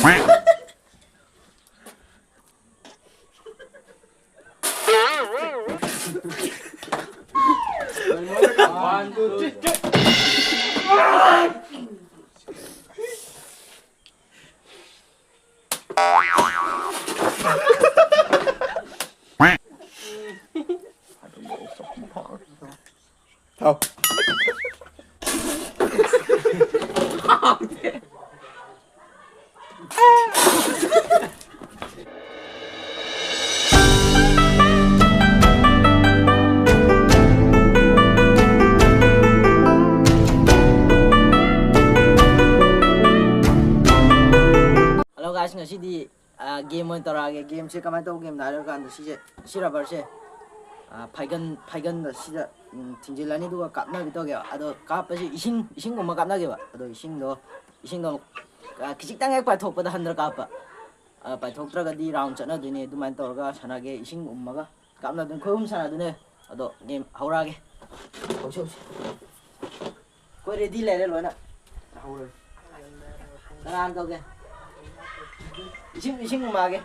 One, two, three. Thôi. Halo guys, ngasih di game monitor lagi. Game sih kemarin tuh game nalar kan sih rubber sih. Paigan sih tinggilannya tuh kapna gitu ya. Ada kap sih ising gua kapna gitu. Ada ising do kecik tangga patok pada handal kap. Patok terus di round sana tuh nih, tuh monitor ga sana ge ising ga kapna tuh kau sana tuh nih. Ada game haura ge. Kau ready lele lo na. Haura. Sana kau ge. Ising umage.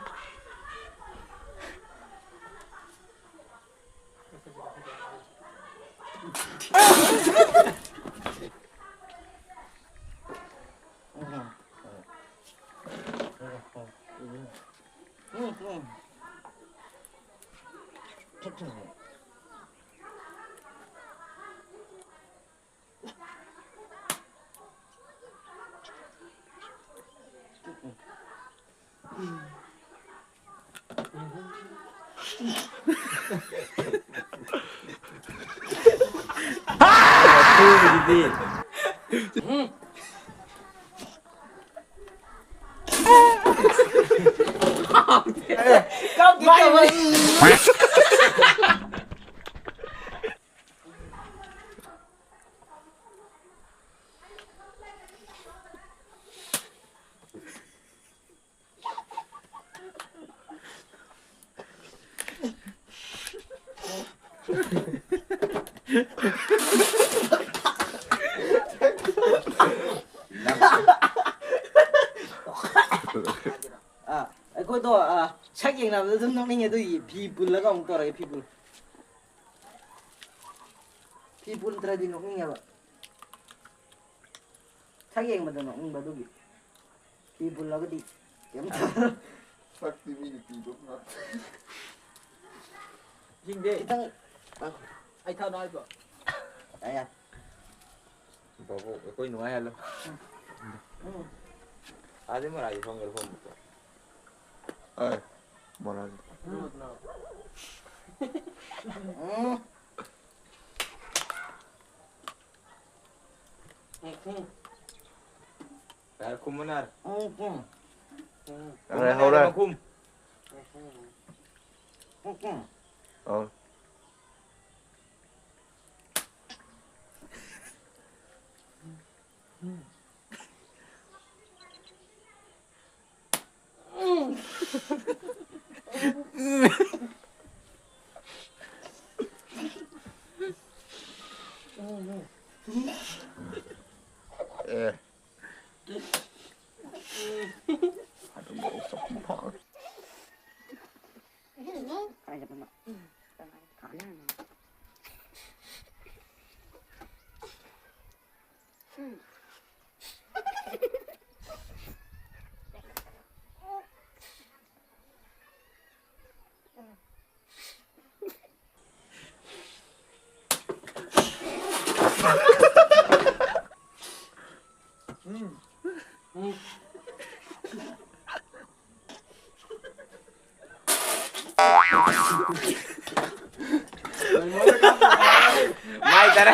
Kau Aku tuh saking nama tuh nongnya tuh people lah kamu tuh orang people terjadi nongnya apa saking betul nong batu gitu people lah di yang Sakti ini tidur nak. Jing deh. kita Ai thao nói vợ. ayah Bapak, aku ini mahal loh. Ada mana lagi phone telepon? Eh, mana? Kum benar. Haura. Kum. Oh. Eh. Aduh, mau sok banget. Mai tara.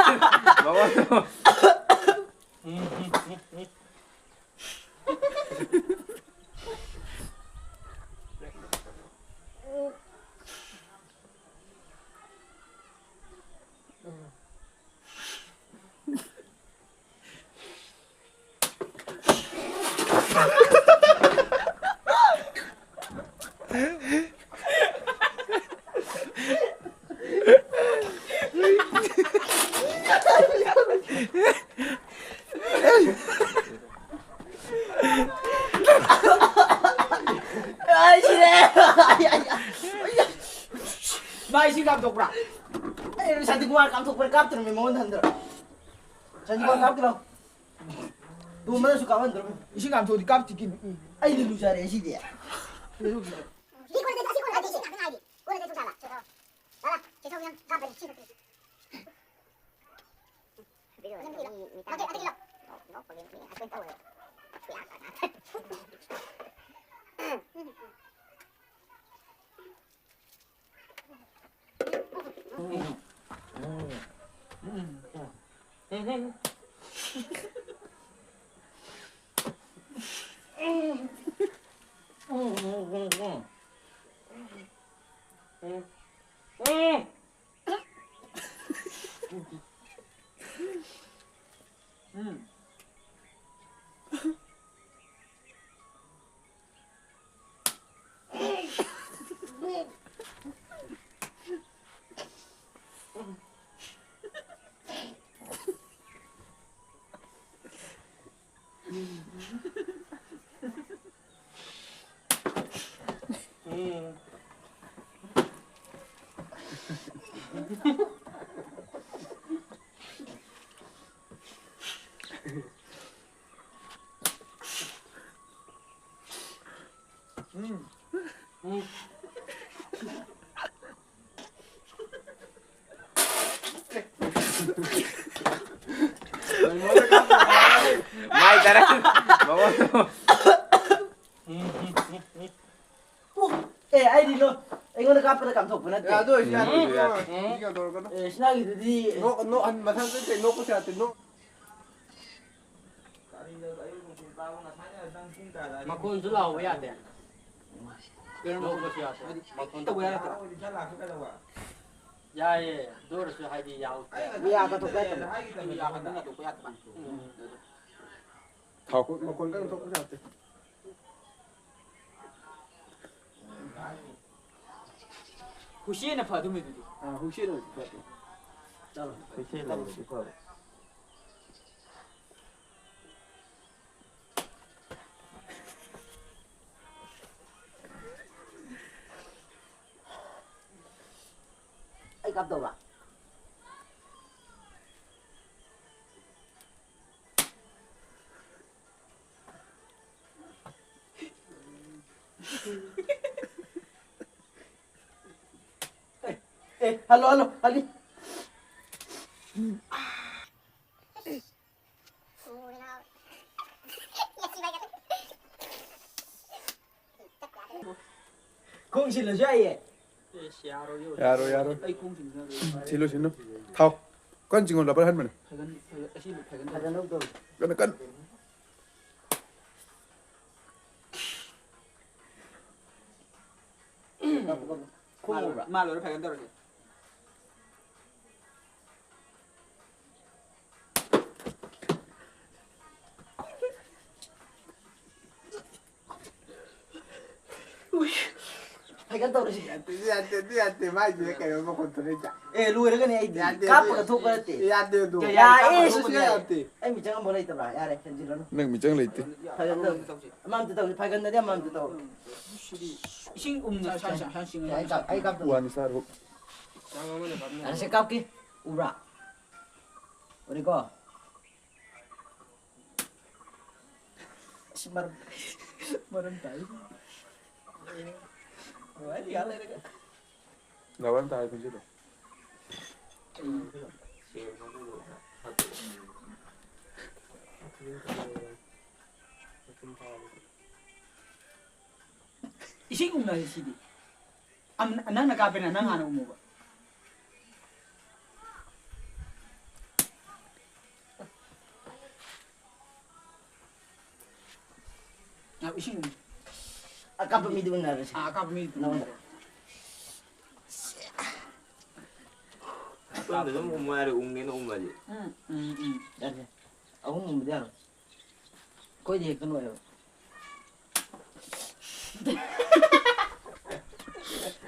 Bawa tu. ꯊꯣꯛꯄ꯭ꯔꯥ ꯑꯩ ꯁꯥꯟꯇꯤꯀꯨꯃꯥꯔ ꯀꯥꯞꯊꯣꯛꯄ ꯀꯥꯞꯇ꯭ꯔꯃꯤ ꯃꯉꯣꯟꯗ ꯍꯟꯗ꯭ꯔ ꯁꯥꯟꯇꯤꯀꯨꯃꯥꯔ ꯀꯥꯞꯇ꯭ꯔꯣ ꯇꯨꯝꯕꯗꯁꯨ ꯀꯥꯞꯍꯟꯗ꯭ꯔꯃꯤ 이신 감독이 깜찍이 ꯑꯩꯗꯤ ꯂꯨꯖꯔꯦ ꯁꯤꯗꯤ Mai darah. Bawa tuh. ꯑꯩꯗꯤ ꯅꯣ ꯑꯩꯉꯣꯟꯗ ꯀꯥꯞꯄꯗ ꯀꯥꯞꯊꯣꯛꯄ ꯅꯠꯇꯦ 야너 이거 돌거든 신하기들이 너한 마상 때 놓고 세한테 놓 ꯃꯈꯣꯟꯁꯨ ꯂꯥꯎꯕ ꯌꯥꯗꯦ ꯂꯧꯕꯁꯨ ꯌꯥꯗꯦ ꯃꯈꯣꯟ 또 뭐야 또 ꯌꯥꯏꯌꯦ ꯑꯗꯨ ꯑꯣꯏꯔꯁꯨ ꯍꯥꯏꯗꯤ ꯌꯥꯎꯗꯦ 야 가톡 뺐다 야간다 놓고 야다 타고 뭐 건강 놓고 세한테 후시에는 봐두면 아 혹시는 ai cặp đầu à ê alo alo ali không chỉ là dây 야로 아이 공중이야 질로 타오 건 지금 라벨 한번 발견 phải là lúc đầu 건 말로를 발견 떨어져 phải cái đầu đấy Diante mai dire che non lo controlla lui nó cái này ai cặp cái thuốc cái gì Diante tu 야, 이 Diante ai mình chẳng muốn lấy tao lại ai đây chân nó 능 미정을 있대 phải cái đầu mang từ đầu phải cái này mang từ đầu 신 없는 샹샹샹 ai cặp đầu 우한이 사로 anh sẽ cặp kia ura udah kok Smart Maram tayo Wala yala na 나와는 다 알고 있어 이신 없는 시디 난 나가베나 난 하나 오모 아 이신 Akap pemidu benar sih. 아 아까 미 Nawan. Quando não umar ungin umar. Dari. Aku mau biar. Kau dia kan wae.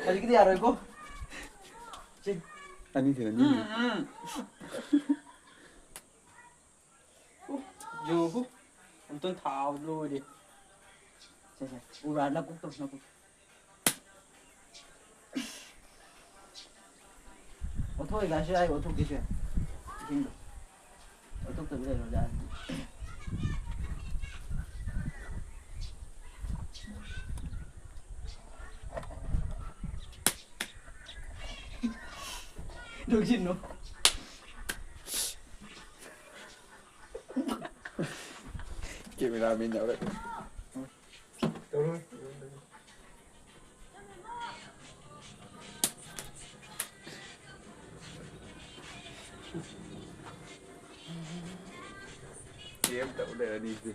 Kali kita aroi ko. 아니 걔는 요후 엄청 다 올라오리 Ura na kuk to na kuk. 어떻게 가셔야 이거 어떻게 쉬어? 이거 어떻게 그래 그러자. 정신 너. Kịp mình làm mình nhậu đấy. Đâu thôi. Thì em tự để đi gì.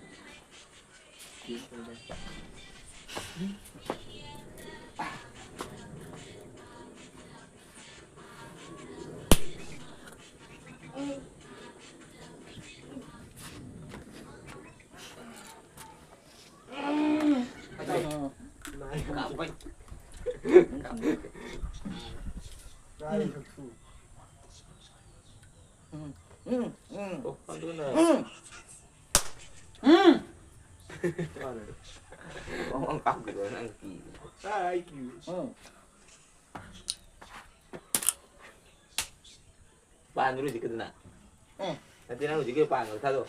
Ai thực sự. Oh, ano na? Ang pagod ang kilo. Ai cứu. Paano rin dito na? Nanti na dito paano tado?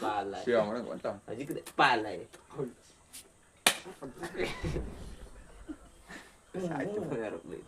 Palay. Siêu nó quan trọng. Dito palay. Sa ito na rin.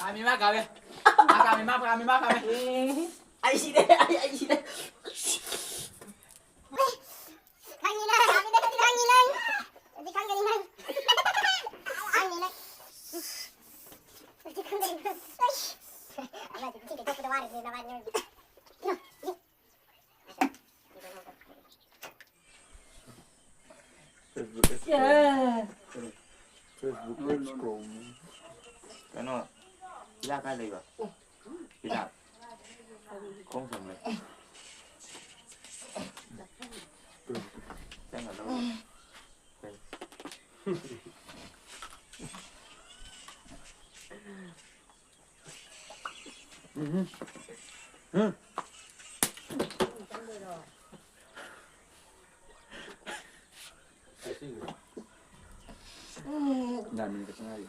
Kami mah kami. Kami mah kami. Ai sih deh, ai sih deh. 강이랑 강이랑 어디 강이랑 강이랑 어디 강이랑 아마 진짜 덕분에 와르지 나 많이 Facebook Let's Scroll. Ano? Pila ka ba? Pila. Kung saan ba? Saan nga daw? Nhà mình được ngay.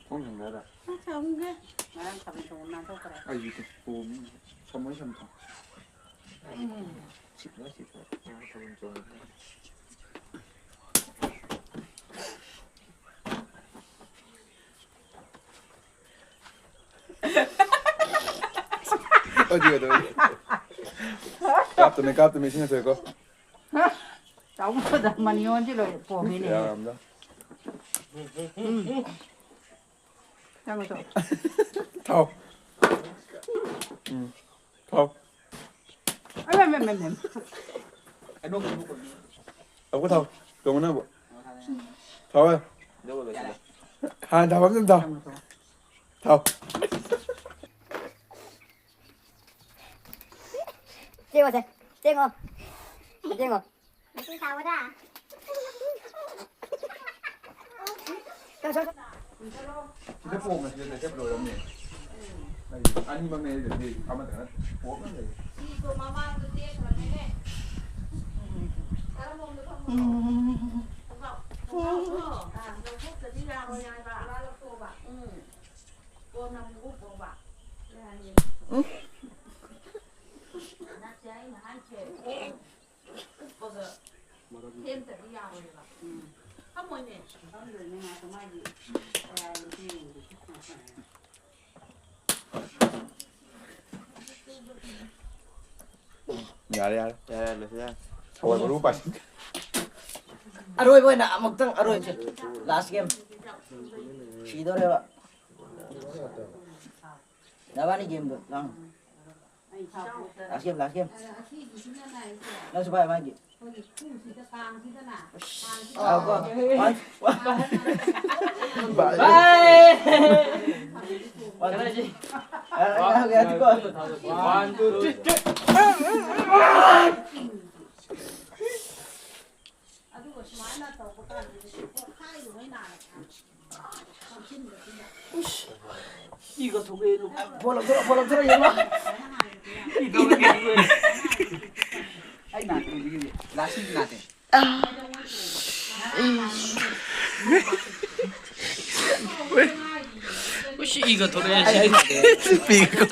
Không thằng đó đâu. Ai gì thì phùm xong mới xong thằng. Chip na, chip na. Ang tawag. Ödüyor da öyle. Kaptım, şimdi söyle ko. Tahu manion chứ rồi phổ biến này. 야감다. Sao rồi? 타오. 타오. Mềm. Cái nốt của 아고 타오. 병원에 뭐. 타오. Đâu rồi vậy? 한 타오 없는다. 타오. 찍어 돼. 찍어. 찍어. 무슨 사오다. 휴대폰 오면 이제 내 탭으로 없네. 아니 막내 애들 가면 되나? 뭐 없는데. 야래. Dạ, được chưa? 저거 모르고 빠지. Aroy boy na magtang aroy. Last game. Shido re ba. Dawa ni game do. Lang. Last game. Lang supaya lagi. Ako. One. Bye. One. One, two, three. 이거 두 개로 Bolong terus ya lo. 이거 두 개. Ai nạt cái lá xinh nạt này. 혹시 이거 돌아야지. 비가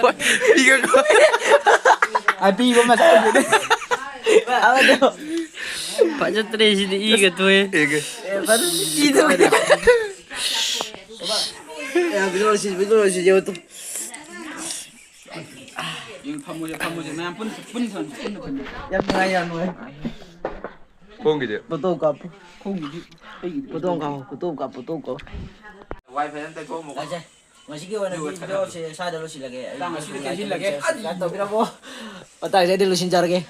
Api ba mas ko din. Apa tu? Panjat tres 이거 두 개. 이게 Baru itu. Ya betul sih jauh tu. 이거 파모자. 나 분선. Yang ngayan mo. 좋은 게지. Betul kap. 공기. Betul kau. Wifi anh tay cô một Aja. Masih ke warna video saya dah lusin lagi. Tang, masih lagi. Kata bila po. Patay saya dah lusin jar ke.